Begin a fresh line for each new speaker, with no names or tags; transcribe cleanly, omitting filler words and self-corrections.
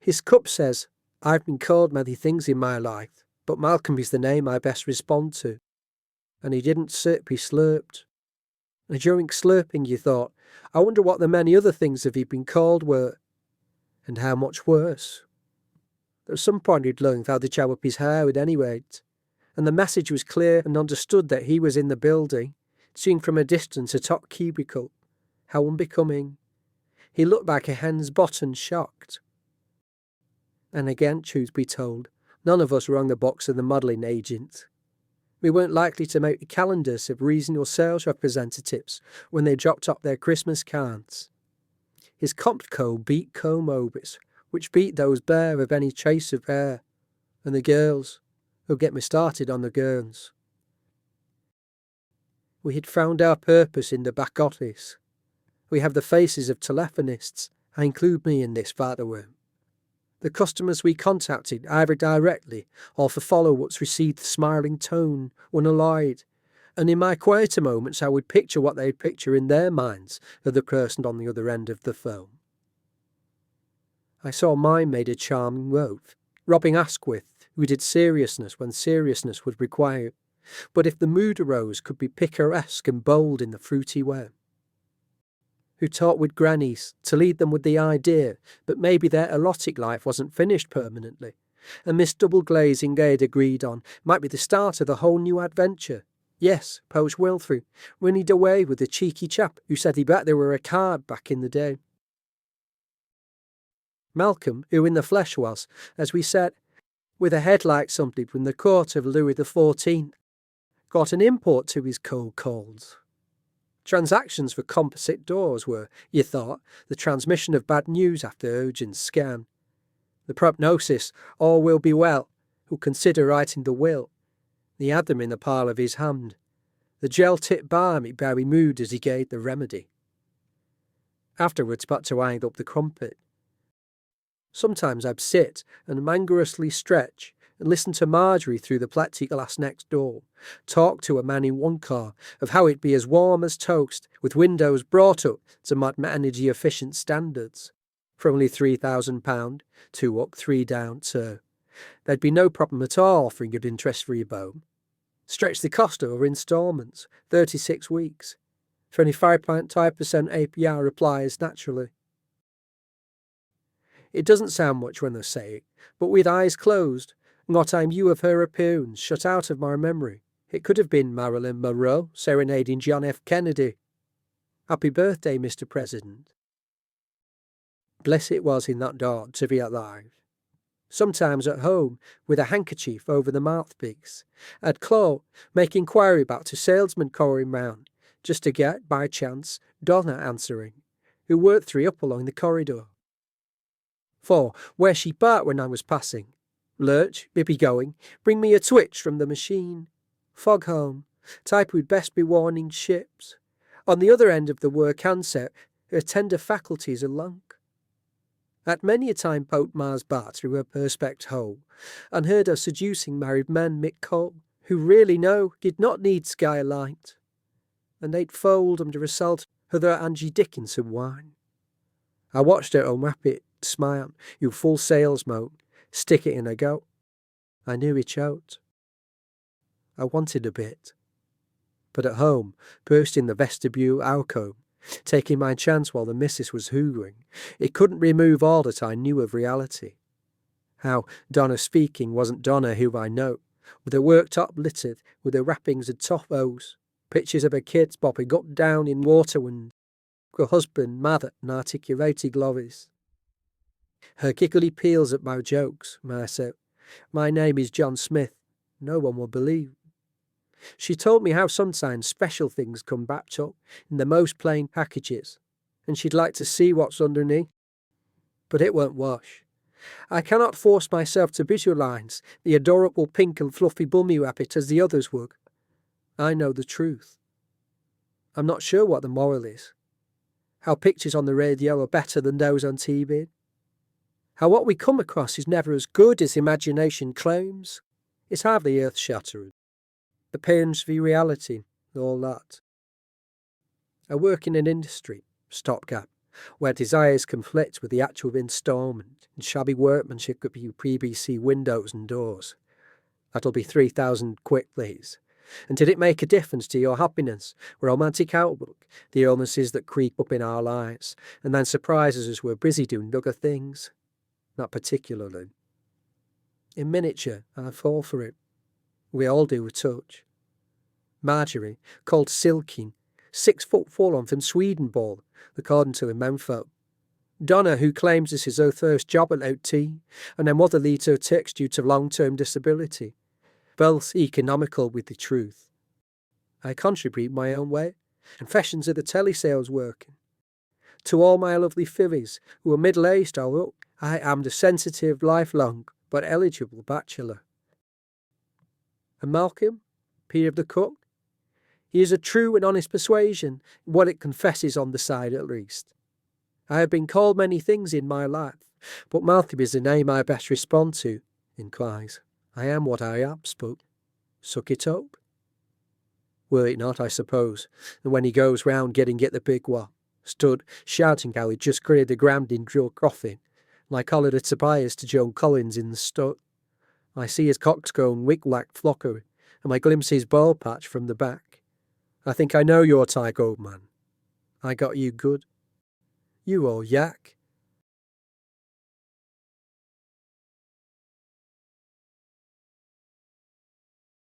His cup says, "I've been called many things in my life, but Malcolm is the name I best respond to." And he didn't sip, he slurped. And during slurping you thought, I wonder what the many other things that he'd been called were, and how much worse. At some point he'd learned how to chow up his hair at any rate, and the message was clear and understood that he was in the building, seen from a distance atop cubicle. How unbecoming. He looked like a hen's bottom, shocked. And again, truth be told, none of us were on the box of the modelling agent. We weren't likely to make the calendars of regional sales representatives when they dropped off their Christmas cards. His comp code beat comb overs, which beat those bare of any trace of hair, and the girls, who'll get me started on the girls. We had found our purpose in the back office. We have the faces of telephonists. I include me in this, by the way. The customers we contacted, either directly or for follow-ups, received the smiling tone, unalloyed, and in my quieter moments I would picture what they'd picture in their minds of the person on the other end of the phone. I saw mine made a charming oath, robbing Asquith, who did seriousness when seriousness was required, but if the mood arose could be picaresque and bold in the fruity way. Who talked with grannies to lead them with the idea that maybe their erotic life wasn't finished permanently, and Miss Double-Glazing they'd agreed on might be the start of a whole new adventure. Yes, poached Wilfred whinnied away with the cheeky chap who said he bet there were a card back in the day. Malcolm, who in the flesh was, as we said, with a head like something from the court of Louis XIV, got an import to his cold calls. Transactions for composite doors were, you thought, the transmission of bad news after urgent scan. The prognosis, all will be well, who consider writing the will. He had them in the palm of his hand. The gel-tipped balm he barely moved as he gave the remedy. Afterwards but to wind up the crumpet. Sometimes I'd sit and languorously stretch and listen to Marjorie through the plexiglass next door, talk to a man in one car of how it'd be as warm as toast, with windows brought up to modern energy-efficient standards. For only £3,000, 2 up, 3 down, too. There'd be no problem at all offering good interest-free home. Stretch the cost over instalments, 36 weeks. For only 5.5% APR applies naturally. It doesn't sound much when they say it, but with eyes closed, and what I knew of her appearance shut out of my memory, it could have been Marilyn Monroe serenading John F. Kennedy. Happy birthday, Mr. President. Bliss it was in that dawn to be alive. Sometimes at home, with a handkerchief over the mouthpiece, I'd claw, make inquiry about a salesman calling round, just to get, by chance, Donna answering, who worked 3 up along the corridor. For, where she barked when I was passing, lurch, Bippy going, bring me a twitch from the machine. Foghorn, type who'd best be warning ships. On the other end of the work handset, her tender faculties are lunk. At many a time poked Mars Bar through her perspex hole, and heard her seducing married men Mick Cole, who really did not need skylight. And they'd fold under assault other Angie Dickinson wine. I watched her unwrap it, smile, you full sales mode, stick it in a goat. I knew he choked. I wanted a bit. But at home, perched in the vestibule alcove, taking my chance while the missus was hoovering, it couldn't remove all that I knew of reality. How Donna speaking wasn't Donna who I know, with her worktop littered with her wrappings of top O's, pictures of her kids bobbing up down in water wind, her husband mad at and articulated glories. Her giggly peals at my jokes, myself. My name is John Smith. No one will believe. She told me how sometimes special things come wrapped up in the most plain packages, and she'd like to see what's underneath. But it won't wash. I cannot force myself to visualize the adorable pink and fluffy bummy rabbit as the others would. I know the truth. I'm not sure what the moral is. How pictures on the radio are better than those on TV. How what we come across is never as good as imagination claims. It's hardly earth-shattering. The pains v reality, all that. I work in an industry, stopgap, where desires conflict with the actual instalment and shabby workmanship of your PVC windows and doors. That'll be 3,000 quick, please. And did it make a difference to your happiness, romantic outlook, the illnesses that creep up in our lives, and then surprise us as we're busy doing other things? Not particularly. In miniature, I fall for it. We all do a touch. Marjorie, called Silking, 6'4" from Swedenborg, according to the menfolk. Donna, who claims this is her first job at OT, and her mother leads her text due to long-term disability. Both economical with the truth. I contribute my own way. Confessions of the telesales working. To all my lovely fillies, who are middle-aged or up, I am the sensitive, lifelong, but eligible bachelor. And Malcolm, P of the Cook? He is a true and honest persuasion, what it confesses on the side at least. I have been called many things in my life, but Malcolm is the name I best respond to, inquires. I am what I am, Spook. Suck it up. Were it not, I suppose, and when he goes round getting the big one, stood shouting how he'd just cleared the ground in drill coffin, like Holiday Tobias to Joan Collins in the stud. I see his coxcomb wig-lacked flockery, and I glimpse his ball patch from the back. I think I know your type, old man. I got you good. You old yak.